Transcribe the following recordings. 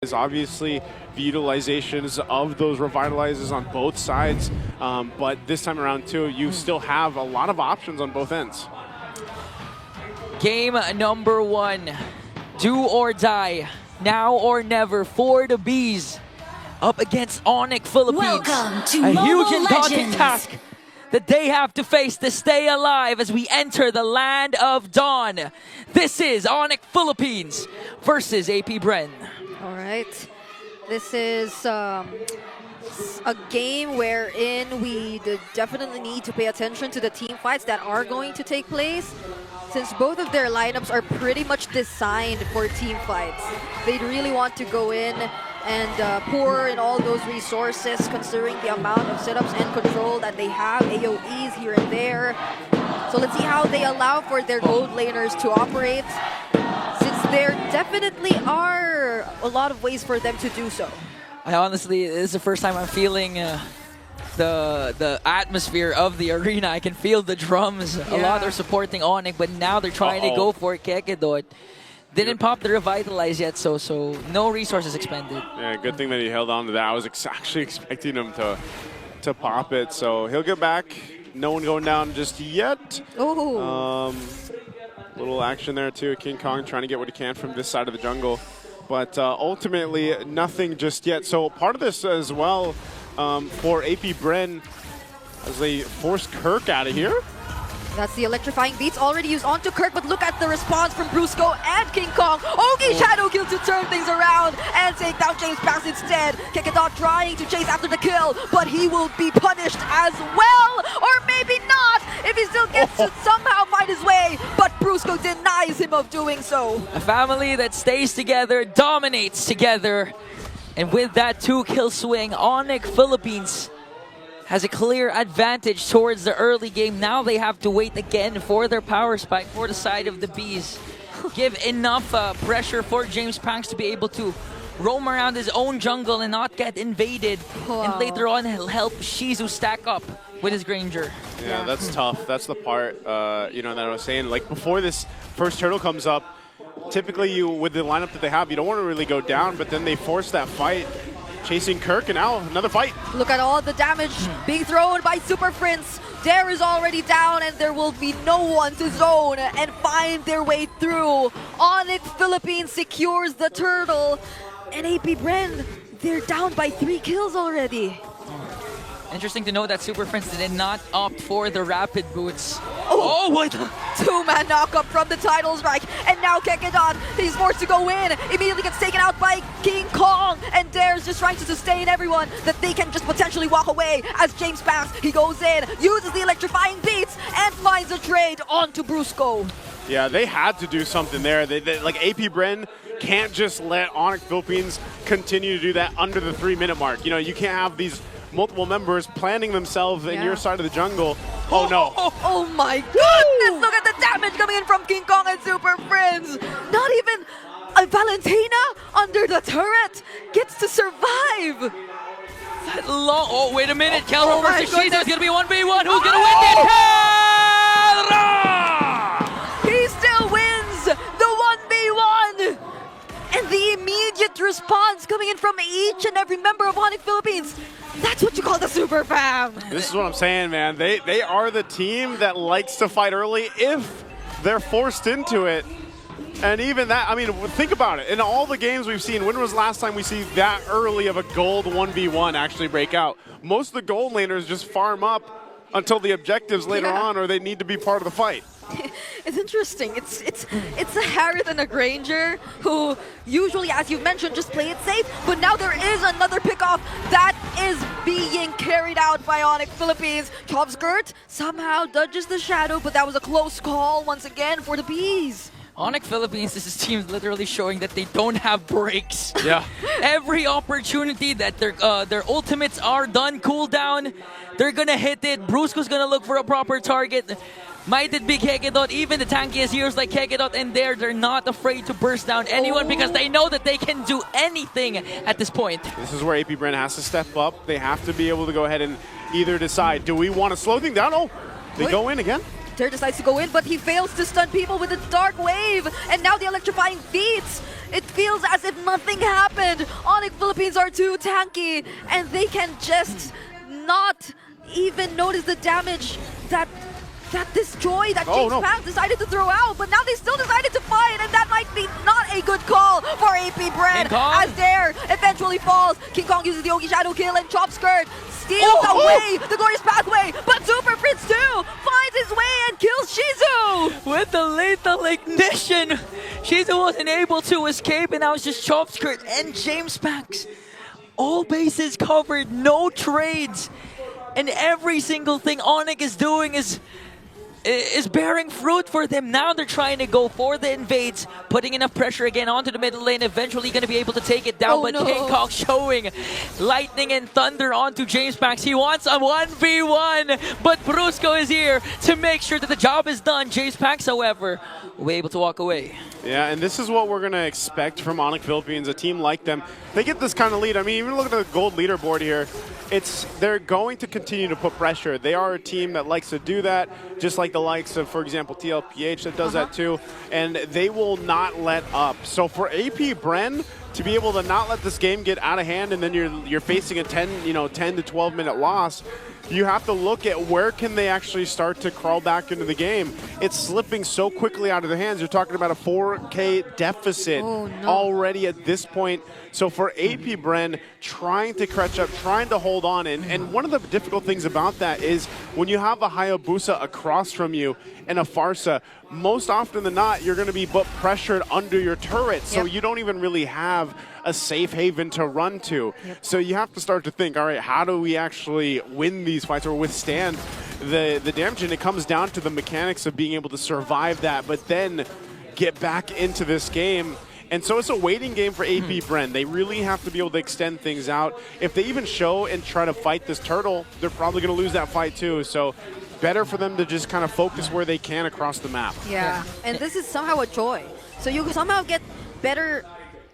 is obviously the utilizations of those revitalizers on both sides, but this time around too, you still have a lot of options on both ends. Game number 1, do or die, now or never for the Bees, up against Onic Philippines. Welcome to a huge and daunting MobileLegends. task that they have to face to stay alive as we enter the land of dawn. This is Onic Philippines versus Apbren. All right. This is a game wherein we definitely need to pay attention to the team fights that are going to take place, since both of their lineups are pretty much designed for team fights. They really want to go in and pour in all those resources, considering the amount of setups and control that they have, AoEs here and there. So let's see how they allow for their gold laners to operate, since there definitely are a lot of ways for them to do so. I honestly, this is the first time I'm feeling the atmosphere of the arena. I can feel the drums. A lot are supporting Onic, but now they're trying to go for Kekedot. Didn't pop the Revitalize yet, so no resources expended. Yeah, good thing that he held on to that. I was actually expecting him to pop it, so he'll get back. No one going down just yet. Oh. Little action there too. King Kong trying to get what he can from this side of the jungle, but ultimately nothing just yet. So part of this as well for Apbren as they force Kirk out of here. That's the electrifying beats already used onto Kirk, but look at the response from Brusco and King Kong. Ogi Shadow Kill to turn things around and take down James Pass instead. Kekedot trying to chase after the kill, but he will be punished as well, or maybe not, if he still gets to somehow find his way, but Brusco denies him of doing so. A family that stays together, dominates together, and with that 2-kill swing, Onic Philippines has a clear advantage towards the early game. Now they have to wait again for their power spike for the side of the Bees. Give enough pressure for James Panks to be able to roam around his own jungle and not get invaded. And later on, he'll help Shizu stack up with his Granger. Yeah, that's tough. That's the part, that I was saying. Like, before this first turtle comes up, typically with the lineup that they have, you don't want to really go down, but then they force that fight. Chasing Kirk, and now another fight. Look at all the damage being thrown by Super Prince. Dare is already down, and there will be no one to zone and find their way through. Onic Philippines secures the turtle, and Apbren, they're down by 3 kills already. Interesting to know that Super Prince did not opt for the rapid boots. Oh, what? 2-man knockup from the title strike, and now Kekedot, he's forced to go in, immediately gets taken out by King Kong, and Dare's just trying to sustain everyone that they can just potentially walk away as James Pass, he goes in, uses the electrifying beats, and finds a trade onto Brusco. Yeah, they had to do something there. Like, Apbren can't just let Onic Philippines continue to do that under the 3-minute mark. You know, you can't have these multiple members planning themselves in your side of the jungle. Oh no. Oh my goodness, look at the damage coming in from King Kong and Super Prince. Not even a Valentina under the turret gets to survive. That long, oh, wait a minute. Kelra versus Shizu is going to be 1v1. Who's going to win this? He still wins the 1v1. And the immediate response coming in from each and every member of Onic Philippines. That's what you call the super fam. This is what I'm saying, man. They are the team that likes to fight early if they're forced into it. And even that, I mean, think about it. In all the games we've seen, when was the last time we see that early of a gold 1v1 actually break out? Most of the gold laners just farm up until the objectives later on, or they need to be part of the fight. It's interesting. It's a Harriet and a Granger who usually, as you mentioned, just play it safe. But now there is another pickoff that is being carried out by Onic Philippines. Chopskirt somehow dodges the shadow, but that was a close call once again for the Bees. Onic Philippines, this is team literally showing that they don't have breaks. Yeah. Every opportunity that their ultimates are done cooldown, they're gonna hit it. Brusco's gonna look for a proper target. Might it be Kekedot, even the tankiest heroes like Kekedot and they're not afraid to burst down anyone because they know that they can do anything at this point. This is where Apbren has to step up. They have to be able to go ahead and either decide, do we want to slow things down? Oh, they go in again. Ter decides to go in, but he fails to stun people with a dark wave. And now the electrifying beats It feels as if nothing happened. Onic Philippines are too tanky, and they can just not even notice the damage that destroy that James Pack decided to throw out, but now they still decided to fight, and that might be not a good call for Apbren as Dare eventually falls. King Kong uses the Ogi Shadow kill, and Chop Skirt steals away the glorious pathway, but Super Prince 2 finds his way and kills Shizu! With the lethal ignition, Shizu wasn't able to escape, and now it's just Chop Skirt and James Pax. All bases covered, no trades, and every single thing Onic is doing is bearing fruit for them. Now they're trying to go for the invades, putting enough pressure again onto the middle lane, eventually going to be able to take it down, but King Kong showing lightning and thunder onto James Pax. He wants a 1v1, but Brusco is here to make sure that the job is done. James Pax, however, will be able to walk away. Yeah, and this is what we're going to expect from Onic Philippines, a team like them. They get this kind of lead. I mean, even look at the gold leaderboard here. They're going to continue to put pressure. They are a team that likes to do that, just like the likes of, for example, TLPH that does that too, and they will not let up. So for Apbren to be able to not let this game get out of hand, and then you're facing a 10 to 12 minute loss, you have to look at where can they actually start to crawl back into the game. It's slipping so quickly out of their hands. You're talking about a 4K deficit already at this point. So for Apbren, trying to catch up, trying to hold on, and one of the difficult things about that is when you have a Hayabusa across from you and a Farsa, most often than not, you're going to be pressured under your turret, so you don't even really have a safe haven to run to. So you have to start to think, all right, how do we actually win these fights or withstand the damage? And it comes down to the mechanics of being able to survive that, but then get back into this game. And so it's a waiting game for Apbren. They really have to be able to extend things out. If they even show and try to fight this turtle, they're probably going to lose that fight too. So better for them to just kind of focus where they can across the map. Yeah, and this is somehow a joy. So you can somehow get better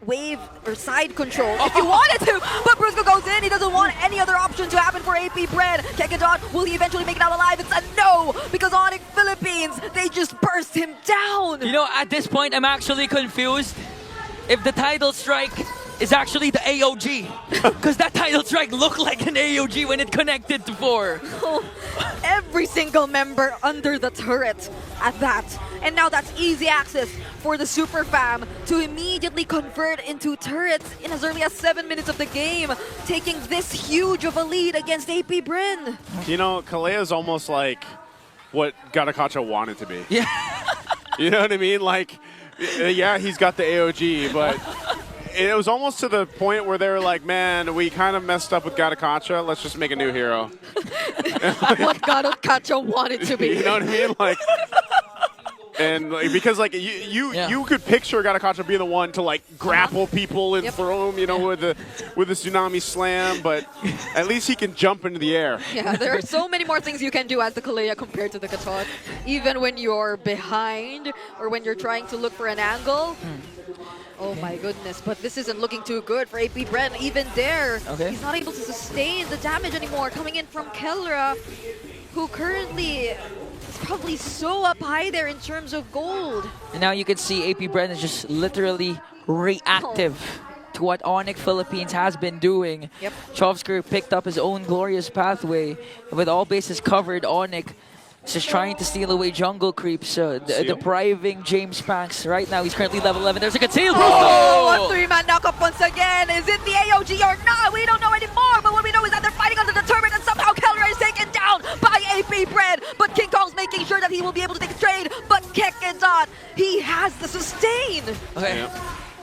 wave or side control if you wanted to, but Brusco goes in. He doesn't want any other option to happen for Apbren. Kekadon, will he eventually make it out alive? It's a no, because Onic Philippines, they just burst him down. You know, at this point, I'm actually confused if the title strike is actually the AOG, because that title strike looked like an AOG when it connected to 4. Every single member under the turret at that. And now that's easy access for the Super Fam to immediately convert into turrets in as early as 7 minutes of the game, taking this huge of a lead against Apbren. You know, Kalea's almost like what Garakacha wanted to be. Yeah. You know what I mean? Like, yeah, he's got the AOG, but it was almost to the point where they were like, man, we kind of messed up with Garakacha. Let's just make a new hero. What Garakacha wanted to be. You know what I mean? Like, and like, because like you could picture Garakacha being the one to like grapple people and throw them, you know, with the tsunami slam, but at least he can jump into the air. Yeah, there are so many more things you can do as the Kalea compared to the Katot. Even when you're behind or when you're trying to look for an angle. Oh my goodness, but this isn't looking too good for Apbren. Even there, he's not able to sustain the damage anymore. Coming in from Kelra, who currently is probably so up high there in terms of gold. And now you can see Apbren is just literally reactive to what Onic Philippines has been doing. Chovsker picked up his own glorious pathway. With all bases covered, Onic just trying to steal away jungle creeps, depriving James Pax. Right now, he's currently level 11. There's a conceal. Oh, a 3-man knockup once again. Is it the AOG or not? We don't know anymore, but what we know is that they're fighting under the turret, and somehow Kelra is taken down by Apbren. But King Kong's making sure that he will be able to take a trade, but Kekadon, he has the sustain. Okay.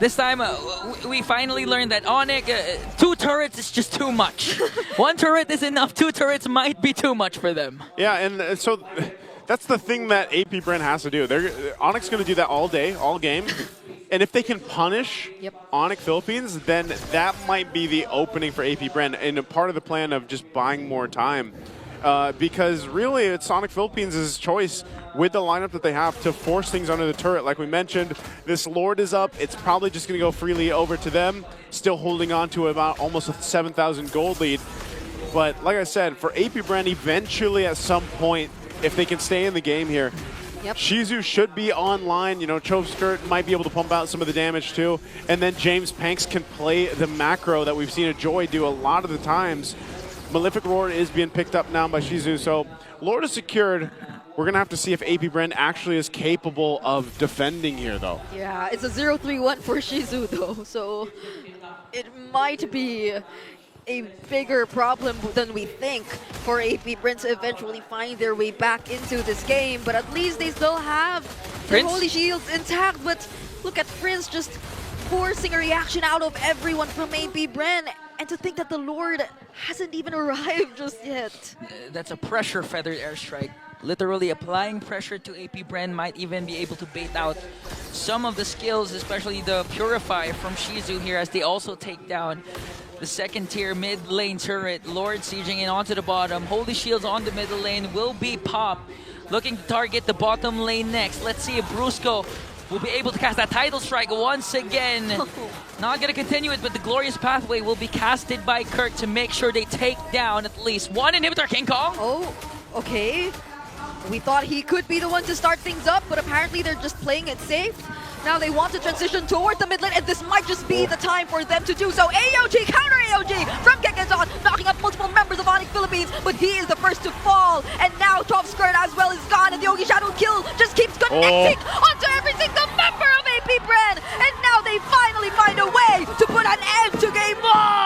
This time, we finally learned that Onic, 2 turrets is just too much. 1 turret is enough, 2 turrets might be too much for them. Yeah, and so that's the thing that Apbren has to do. Onic's going to do that all day, all game. And if they can punish Onic Philippines, then that might be the opening for Apbren and a part of the plan of just buying more time. Because really, it's Onic Philippines' choice with the lineup that they have to force things under the turret. Like we mentioned, this Lord is up. It's probably just going to go freely over to them, still holding on to about almost a 7,000 gold lead. But like I said, for Apbren, eventually at some point, if they can stay in the game here, Yep. Shizu should be online. You know, Chove Skirt might be able to pump out some of the damage too. And then James Panks can play the macro that we've seen a Joy do a lot of the times. Malefic Roar is being picked up now by Shizu. So Lord is secured. We're going to have to see if Apbren actually is capable of defending here, though. Yeah, it's a 0-3-1 for Shizu, though. So it might be a bigger problem than we think for Apbren to eventually find their way back into this game. But at least they still have their Holy Shields intact. But look at Prince just forcing a reaction out of everyone from Apbren. And to think that the Lord hasn't even arrived just yet. That's a pressure feathered airstrike. Literally applying pressure to Apbren, might even be able to bait out some of the skills, especially the Purify from Shizu here, as they also take down the second tier mid lane turret. Lord sieging in onto the bottom. Holy Shields on the middle lane will be popped. Looking to target the bottom lane next. Let's see if Brusco will be able to cast that Tidal Strike once again. Not going to continue it, but the Glorious Pathway will be casted by Kirk to make sure they take down at least one inhibitor. King Kong. Oh, okay. We thought he could be the one to start things up, but apparently they're just playing it safe. Now they want to transition toward the mid lane, and this might just be the time for them to do so. AOG, counter AOG from Gekenzon, knocking up multiple members of Onic Philippines, but he is the first to fall. And now Top Skirt as well is gone, and the Yogi Shadow kill just keeps connecting onto every single member of Apbren. And now they finally find a way to put an end to Game 1.